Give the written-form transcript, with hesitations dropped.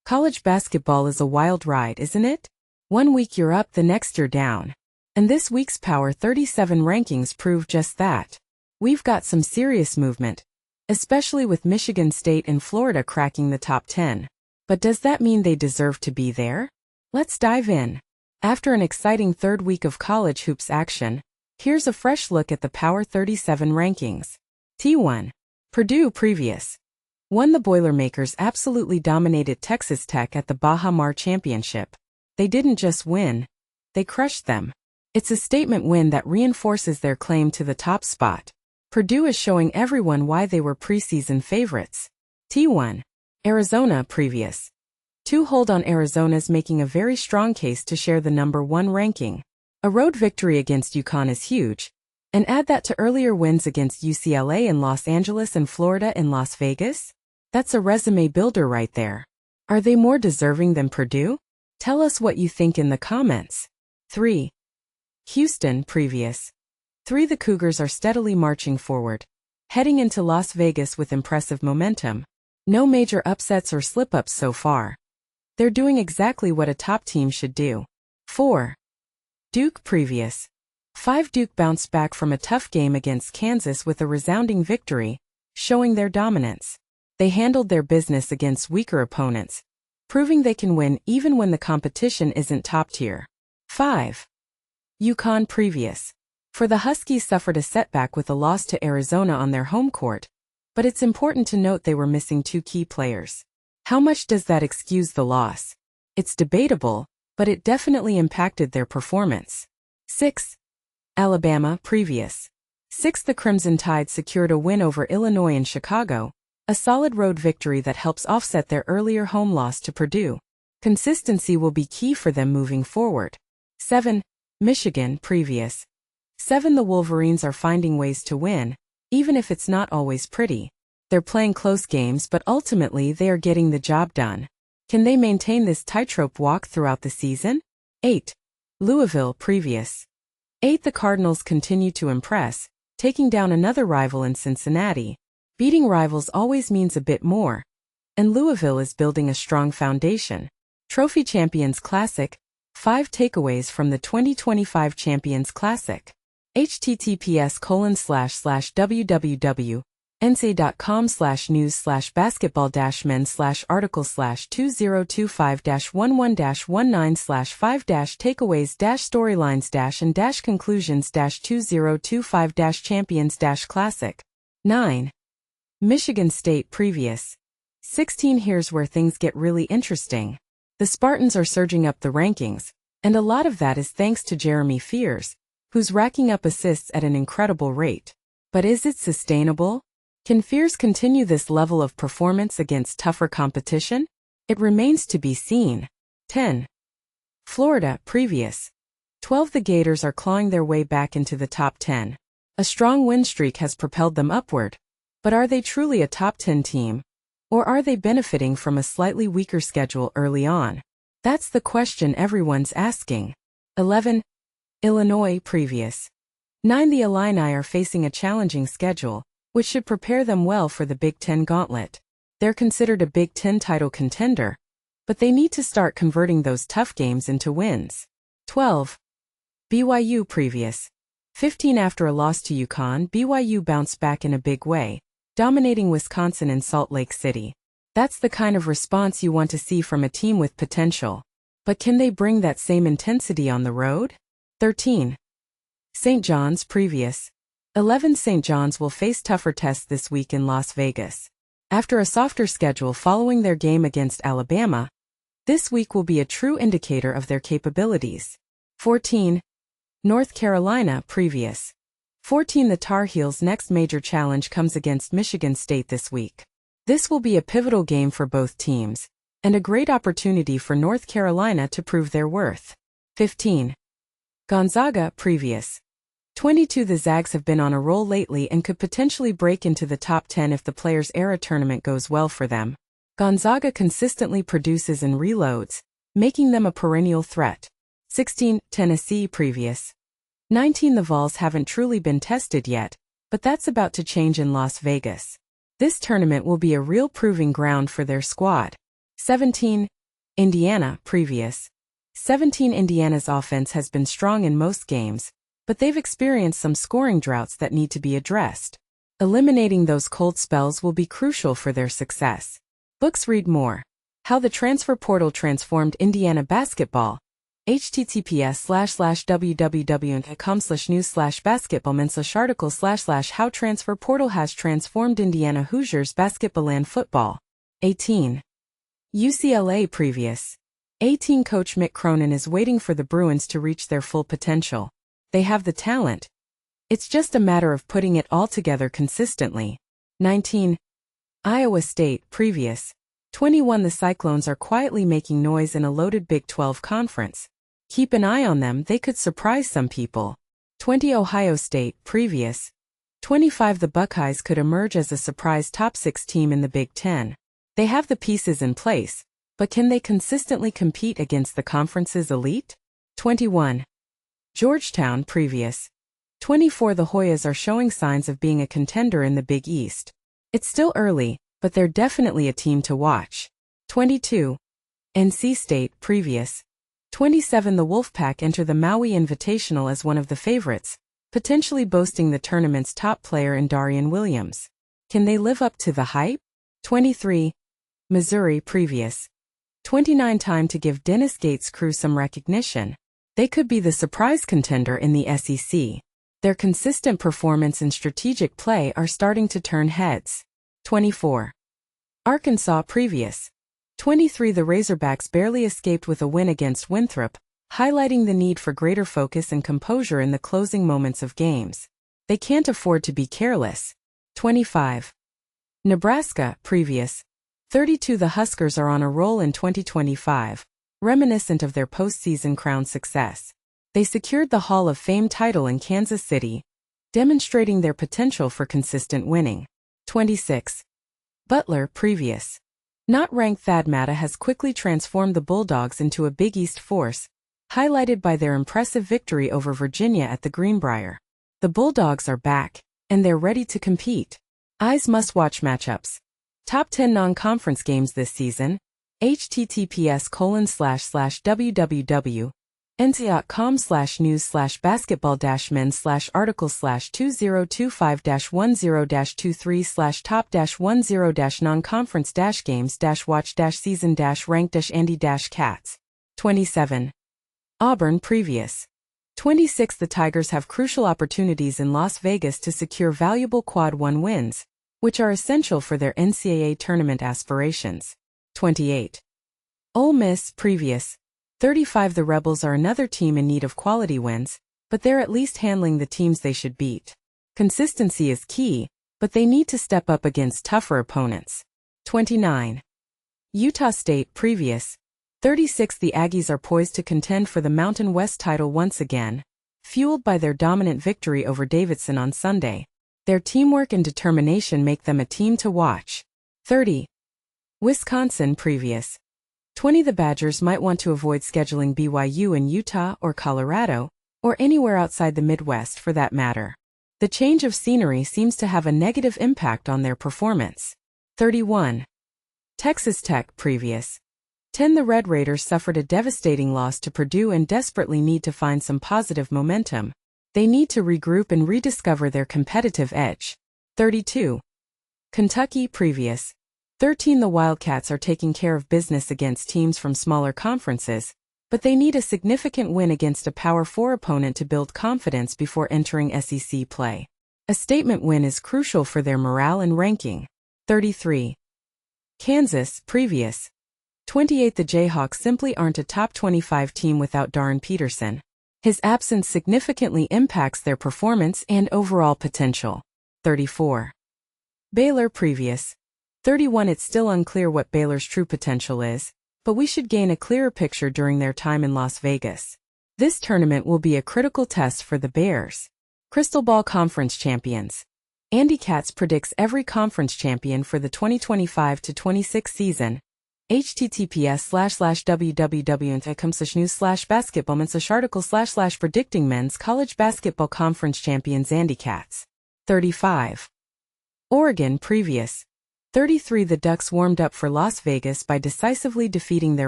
College basketball is a wild ride, isn't it? One week you're up, the next you're down. And this week's Power 37 rankings prove just that. We've got some serious movement, especially with Michigan State and Florida cracking the top 10. But does that mean they deserve to be there? Let's dive in. After an exciting third week of college hoops action, here's a fresh look at the Power 37 rankings. T1. Purdue previous. 1. The Boilermakers absolutely dominated Texas Tech at the Baha Mar Championship. They didn't just win, they crushed them. It's a statement win that reinforces their claim to the top spot. Purdue is showing everyone why they were preseason favorites. T1. Arizona previous. 2. Hold on, Arizona's making a very strong case to share the number 1 ranking. A road victory against UConn is huge. And add that to earlier wins against UCLA in Los Angeles and Florida in Las Vegas? That's a resume builder right there. Are they more deserving than Purdue? Tell us what you think in the comments. 3. Houston previous. 3. The Cougars are steadily marching forward, heading into Las Vegas with impressive momentum. No major upsets or slip-ups so far. They're doing exactly what a top team should do. 4. Duke previous. 5. Duke bounced back from a tough game against Kansas with a resounding victory, showing their dominance. They handled their business against weaker opponents, proving they can win even when the competition isn't top tier. 5. UConn previous. For the Huskies suffered a setback with a loss to Arizona on their home court, but it's important to note they were missing 2 key players. How much does that excuse the loss? It's debatable, but it definitely impacted their performance. 6. Alabama previous. 6. The Crimson Tide secured a win over Illinois and Chicago, a solid road victory that helps offset their earlier home loss to Purdue. Consistency will be key for them moving forward. 7. Michigan previous. 7. The Wolverines are finding ways to win, even if it's not always pretty. They're playing close games, but ultimately they are getting the job done. Can they maintain this tightrope walk throughout the season? 8. Louisville previous. 8. The Cardinals continue to impress, taking down another rival in Cincinnati. Beating rivals always means a bit more, and Louisville is building a strong foundation. Trophy Champions Classic. 5 takeaways from the 2025 Champions Classic. https://www.ncay.com/news/basketball-men/articles/2025-11-5-takeaways-storylines-and-conclusions-2025-champions-classic. 9. Michigan State previous. 16. Here's where things get really interesting. The Spartans are surging up the rankings, and a lot of that is thanks to Jeremy Fears, who's racking up assists at an incredible rate. But is it sustainable? Can Fears continue this level of performance against tougher competition? It remains to be seen. 10. Florida previous. 12. The Gators are clawing their way back into the top 10. A strong win streak has propelled them upward. But are they truly a top 10 team? Or are they benefiting from a slightly weaker schedule early on? That's the question everyone's asking. 11. Illinois previous. 9. The Illini are facing a challenging schedule, which should prepare them well for the Big Ten gauntlet. They're considered a Big Ten title contender, but they need to start converting those tough games into wins. 12. BYU previous. 15. After a loss to UConn, BYU bounced back in a big way, dominating Wisconsin and Salt Lake City. That's the kind of response you want to see from a team with potential. But can they bring that same intensity on the road? 13. St. John's previous. 11. St. John's will face tougher tests this week in Las Vegas. After a softer schedule following their game against Alabama, this week will be a true indicator of their capabilities. 14. North Carolina previous. 14. The Tar Heels' next major challenge comes against Michigan State this week. This will be a pivotal game for both teams, and a great opportunity for North Carolina to prove their worth. 15. Gonzaga previous. 22. The Zags have been on a roll lately and could potentially break into the top 10 if the Players' Era tournament goes well for them. Gonzaga consistently produces and reloads, making them a perennial threat. 16. Tennessee previous. 19. The Vols haven't truly been tested yet, but that's about to change in Las Vegas. This tournament will be a real proving ground for their squad. 17. Indiana, previous. 17 Indiana's offense has been strong in most games, but they've experienced some scoring droughts that need to be addressed. Eliminating those cold spells will be crucial for their success. Books read more. How the transfer portal transformed Indiana basketball. https://www.com/news/basketballman/article/how transfer portal has transformed Indiana Hoosiers basketball and football. 18. UCLA previous. 18 coach Mick Cronin is waiting for the Bruins to reach their full potential. They have the talent. It's just a matter of putting it all together consistently. 19. Iowa State previous. 21 The Cyclones are quietly making noise in a loaded Big 12 conference. Keep an eye on them, they could surprise some people. 20 Ohio State previous. 25 The Buckeyes could emerge as a surprise top 6 team in the Big 10. They have the pieces in place, but can they consistently compete against the conference's elite? 21. Georgetown previous. 24 The Hoyas are showing signs of being a contender in the Big East. It's still early, but they're definitely a team to watch. 22. NC State previous. 27 The Wolfpack enter the Maui Invitational as one of the favorites, potentially boasting the tournament's top player in Darian Williams. Can they live up to the hype? 23. Missouri previous. 29 Time to give Dennis Gates' crew some recognition. They could be the surprise contender in the SEC. Their consistent performance and strategic play are starting to turn heads. 24. Arkansas previous. 23 The Razorbacks barely escaped with a win against Winthrop, highlighting the need for greater focus and composure in the closing moments of games. They can't afford to be careless. 25. Nebraska previous. 32 The Huskers are on a roll in 2025, reminiscent of their postseason crown success. They secured the Hall of Fame title in Kansas City, demonstrating their potential for consistent winning. 26. Butler previous. Not ranked Thad Matta has quickly transformed the Bulldogs into a Big East force, highlighted by their impressive victory over Virginia at the Greenbrier. The Bulldogs are back, and they're ready to compete. Eyes must-watch matchups. Top 10 non-conference games this season. https://www.ncom/news/basketball-men/articles/2025-10-23/top-10-dash-season-ranked-andy-cats. 27. Auburn previous. 26 The Tigers have crucial opportunities in Las Vegas to secure valuable Quad 1 wins, which are essential for their NCAA tournament aspirations. 28. Ole Miss previous. 35 The Rebels are another team in need of quality wins, but they're at least handling the teams they should beat. Consistency is key, but they need to step up against tougher opponents. 29. Utah State previous. 36 The Aggies are poised to contend for the Mountain West title once again, fueled by their dominant victory over Davidson on Sunday. Their teamwork and determination make them a team to watch. 30. Wisconsin previous. 20 The Badgers might want to avoid scheduling BYU in Utah or Colorado, or anywhere outside the Midwest for that matter. The change of scenery seems to have a negative impact on their performance. 31. Texas Tech previous. 10 The Red Raiders suffered a devastating loss to Purdue and desperately need to find some positive momentum. They need to regroup and rediscover their competitive edge. 32. Kentucky previous. 13 The Wildcats are taking care of business against teams from smaller conferences, but they need a significant win against a Power 4 opponent to build confidence before entering SEC play. A statement win is crucial for their morale and ranking. 33. Kansas previous. 28 The Jayhawks simply aren't a top 25 team without Darren Peterson. His absence significantly impacts their performance and overall potential. 34. Baylor previous. 31 It's still unclear what Baylor's true potential is, but we should gain a clearer picture during their time in Las Vegas. This tournament will be a critical test for the Bears. Crystal Ball Conference Champions. Andy Katz predicts every conference champion for the 2025-26 season. https://www.ncom/news/basketballman/article/predicting men's college basketball conference champions Andy Katz. 35. Oregon previous. 33 The Ducks warmed up for Las Vegas by decisively defeating their